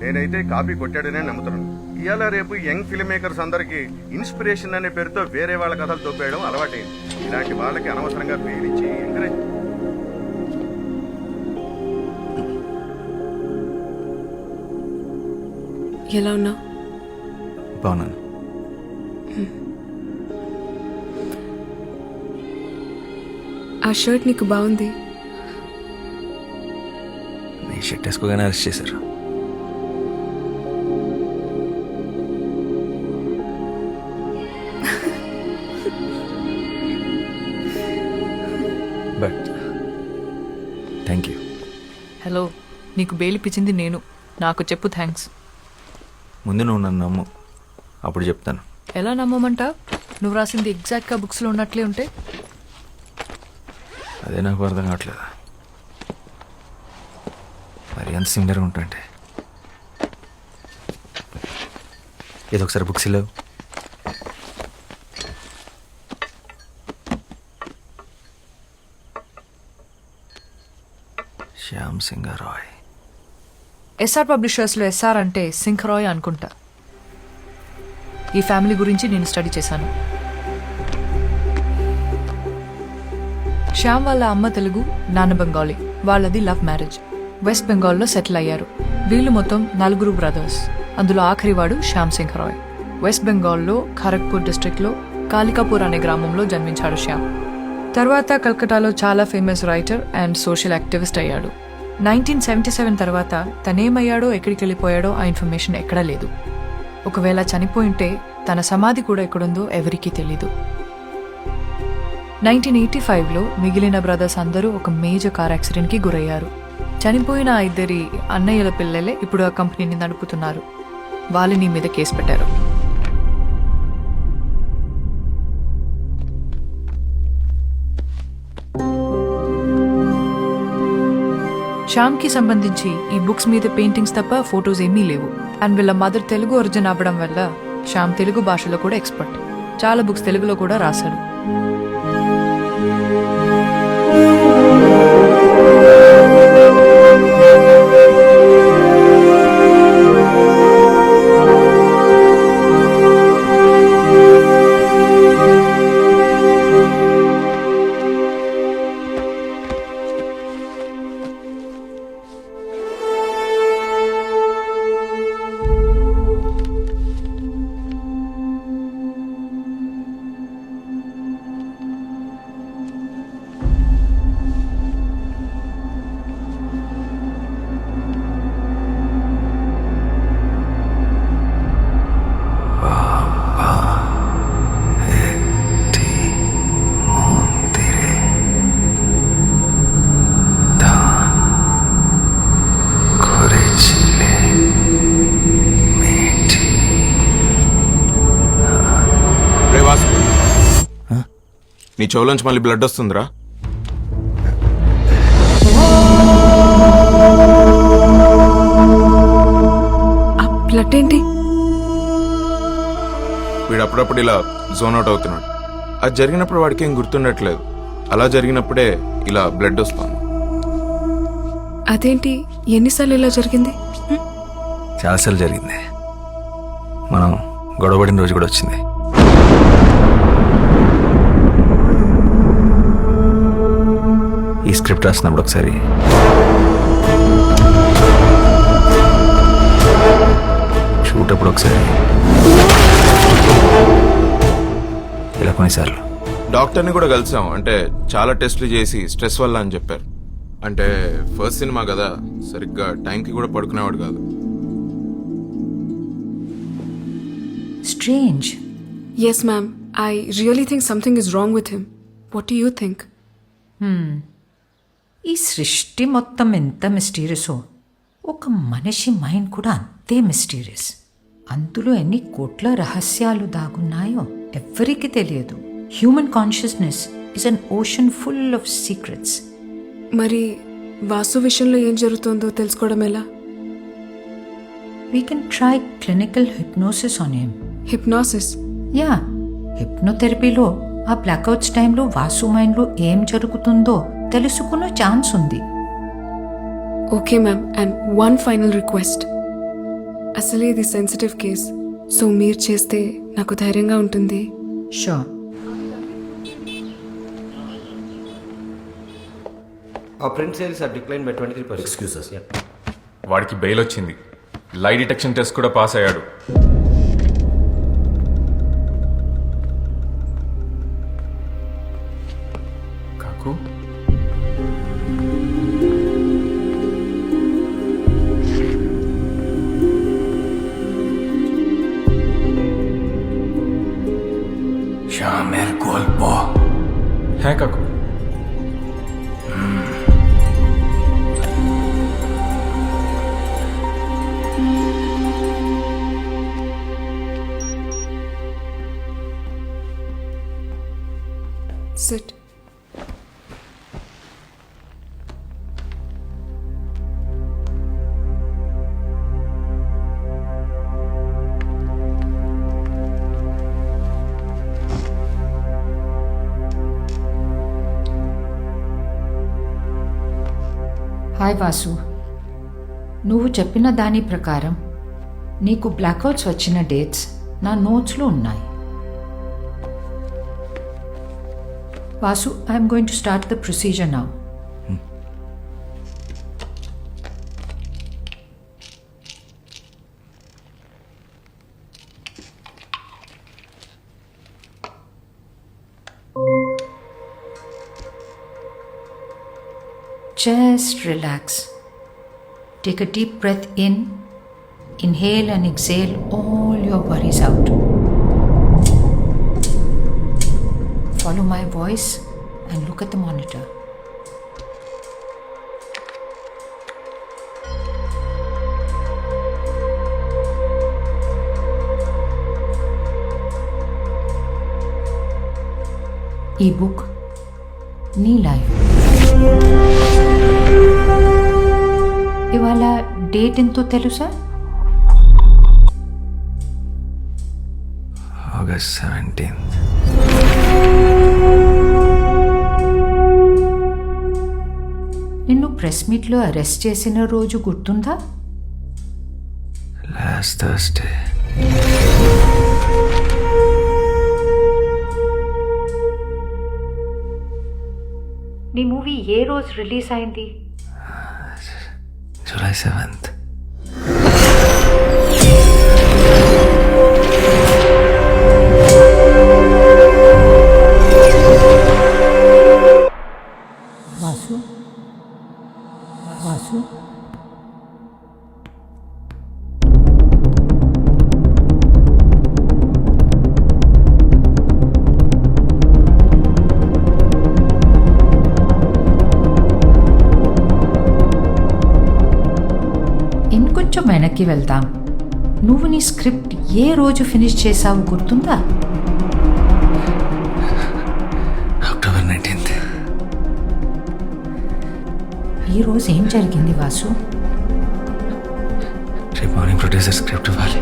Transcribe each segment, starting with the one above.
నేనైతే కాపీ కొట్టాడనే నమ్ముతున్నాను. ఇవాళ రేపు యంగ్ ఫిల్మ్ మేకర్స్ అందరికి ఇన్స్పిరేషన్ అనే పేరుతో వేరే వాళ్ళ కథలు తోపేయడం అలవాటైంది. ఇలాంటి వాళ్ళకి అనవసరంగా పేరిచ్చి ఎంకరేజ్. ఎలా ఉన్నావు? బాగున్నాను. ఆ షర్ట్ నీకు బాగుంది. నీ షర్ట్ వేసుకోగానే అరెస్ట్ చేశారు. But thank you. హలో, నీకు బెయిల్ ఇప్పించింది నేను. నాకు చెప్పు థ్యాంక్స్. ముందు నువ్వు నన్ను నమ్ము, అప్పుడు చెప్తాను. ఎలా నమ్మమంటా? నువ్వు రాసింది ఎగ్జాక్ట్గా బుక్స్లో ఉన్నట్లే ఉంటే. అదే నాకు అర్థం కావట్లేదు. మరి ఎంత సిమిలర్గా ఉంటుంటే. ఏదో ఒకసారి బుక్స్ లేవు. శ్యామ్ సింగ్ రాయ్. ఎస్ఆర్ పబ్లిషర్స్లో ఎస్ఆర్ అంటే సింహరాయ్ అనుకుంటా. ఈ ఫ్యామిలీ గురించి నేను స్టడీ చేశాను. శ్యామ్ వాళ్ళ అమ్మ తెలుగు, నాన్న బెంగాలీ. వాళ్ళది లవ్ మ్యారేజ్. వెస్ట్ బెంగాల్లో సెటిల్ అయ్యారు. వీళ్ళు మొత్తం 4 బ్రదర్స్. అందులో ఆఖరివాడు శ్యామ్ సింగ్ రాయ్. వెస్ట్ బెంగాల్లో ఖరగ్పూర్ డిస్ట్రిక్ట్లో కాలికాపూర్ అనే గ్రామంలో జన్మించాడు శ్యామ్. తర్వాత కల్కటాలో చాలా famous writer and social activist అయ్యాడు. 1977 తర్వాత తనేమయ్యాడో ఎక్కడికి వెళ్ళిపోయాడో ఆ ఇన్ఫర్మేషన్ ఎక్కడా లేదు. ఒకవేళ చనిపోయింటే తన సమాధి కూడా ఎక్కడుందో ఎవరికీ తెలీదు. 1985లో మిగిలిన బ్రదర్స్ అందరూ ఒక మేజర్ కార్ యాక్సిడెంట్కి గురయ్యారు. చనిపోయిన 2 అన్నయ్యల పిల్లలే ఇప్పుడు ఆ కంపెనీని నడుపుతున్నారు. వాళ్ళని మీద కేసు పెట్టారు. శ్యామ్కి సంబంధించి ఈ బుక్స్ మీద పెయింటింగ్స్ తప్ప ఫొటోస్ ఏమీ లేవు. అండ్ వీళ్ళ మదర్ తెలుగు ఒరిజిన్ అవ్వడం వల్ల శ్యామ్ తెలుగు భాషలో కూడా ఎక్స్పర్ట్. చాలా బుక్స్ తెలుగులో కూడా రాశాడు. నీ చెవులోంచి మళ్ళీ బ్లడ్ వస్తుందిరా. ఆ బ్లడ్ ఏంటి? వీడు అప్పుడప్పుడు ఇలా జోన్ అవుట్ అవుతున్నాడు. అది జరిగినప్పుడు వాడికి ఏం గుర్తుండట్లేదు. అలా జరిగినప్పుడే ఇలా బ్లడ్ వస్తుంది. అదేంటి, ఎన్నిసార్లు ఇలా జరిగింది? చాలాసార్లు జరిగింది. మనం గొడవపడిన రోజు కూడా వచ్చింది. ఈ స్క్రిప్ట్ రాసినప్పుడు ఒకసారి షూట్ అప్పుడు ఒకసారి ఇలా కొన్నిసార్లు. డాక్టర్ని కూడా కలిసాం. అంటే చాలా టెస్టులు చేసి స్ట్రెస్ వల్ల అని చెప్పారు. అంటే ఫస్ట్ సినిమా కదా, సరిగ్గా టైంకి కూడా పడుకునేవాడు కాదు. Strange. Yes, ma'am. I really think something is wrong with him. What do you think? ఈ సృష్టి మొత్తం ఎంత మిస్టీరియసో ఒక మనిషి మైండ్ కూడా అంతే మిస్టీరియస్. అందులో ఎన్ని కోట్ల రహస్యాలు దాగున్నాయో ఎవ్వరికీ తెలియదు. Human consciousness is an ocean full of secrets. మరి వాసు విషయంలో ఏం జరుగుతుందో తెలుసుకోవడం ఎలా? We can try clinical hypnosis on him. Hypnosis? Yeah, హిప్నోథెరపీలో ఆ బ్లాక్అవుట్స్ టైంలో వాసు మైండ్లో ఏం జరుగుతుందో తెలుసుకునే ఛాన్స్ ఉంది. Okay, ma'am. And one final request. అసలే ఇది సెన్సిటివ్ కేస్, సో మీరు చేస్తే నాకు ధైర్యంగా ఉంటుంది. Sure. Our print sales have declined by 23%. Excuses. Yeah. వాడికి బెయిల్ వచ్చింది, లై డిటెక్షన్ టెస్ట్ కూడా పాస్ అయ్యాడు. కాకు শ্যামের গল্প হ্যাঁ কাকু. Sit. హాయ్ వాసు, నువ్వు చెప్పిన దాని ప్రకారం నీకు బ్లాక్అవుట్స్ వచ్చిన డేట్స్ నా నోట్స్లో ఉన్నాయి. Vasu, I'm going to start the procedure now. Just relax. Take a deep breath in. Inhale and exhale all your worries out. Follow my voice and look at the monitor. E-book, నీ life. ఇవాళ date ఎంతో తెలుసా? August 17th. నిన్ను press మీట్లో arrest చేసిన రోజు గుర్తుందా? Last Thursday. నీ మూవీ ఏ రోజు రిలీజ్ అయింది? July 7th. వాసు, వాసు, ఇంకొంచెం వెనక్కి వెళ్దాం. నువ్వు నీ స్క్రిప్ట్ ఏ రోజు ఫినిష్ చేసావు గుర్తుందా? October 19th. ఈ రోజు ఏం జరిగింది వాసు? రేపు మార్నింగ్ ప్రొడ్యూసర్ స్క్రిప్ట్ ఇవ్వాలి.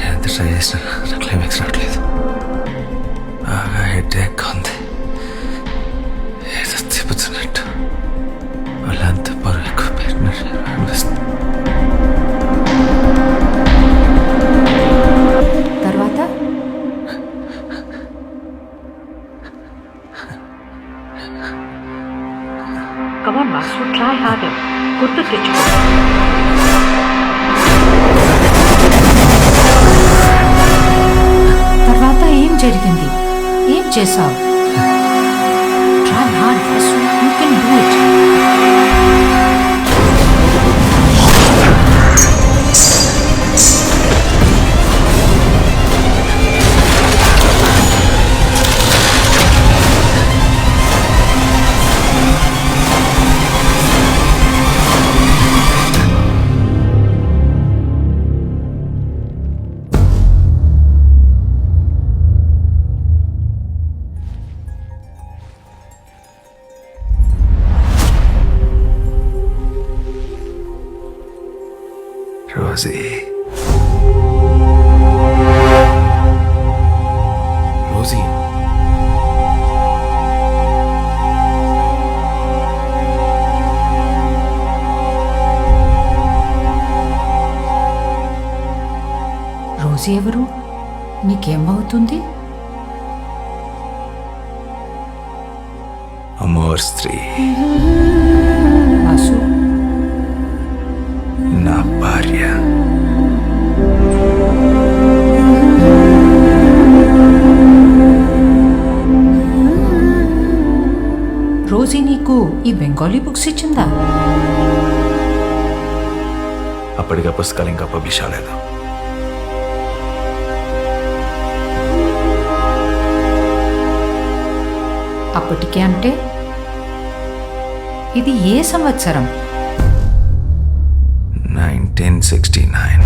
ఎంత ట్రై చేసినా నా క్లైమాక్స్ రావట్లేదు. బాగా హెడేక్ ఉంది. ఏదో తిప్పుతున్నట్టు వాళ్ళంతా బరువు ఎక్కువ పెట్టినట్టు అనిపిస్తుంది. తర్వాత కమాన్ వాసు, ట్రై హార్డర్. గుర్తు తెచ్చుకో. తర్వాత ఏం జరిగింది? ఏం చేసావు? Try hard Vasu, you can do it. Rosie. Rosie, Rosie ఎవరు? నీకేమవుతుంది? అమోర్ స్త్రీ, వాసు, నా భార్య. రోజీ నీకు ఈ బెంగాలీ బుక్స్ ఇచ్చిందా? అప్పటిగా పుస్తకాలు ఇంకా పబ్లిష్ అవ్వలేదు. అప్పటికే అంటే ఇది ఏ సంవత్సరం? 1969.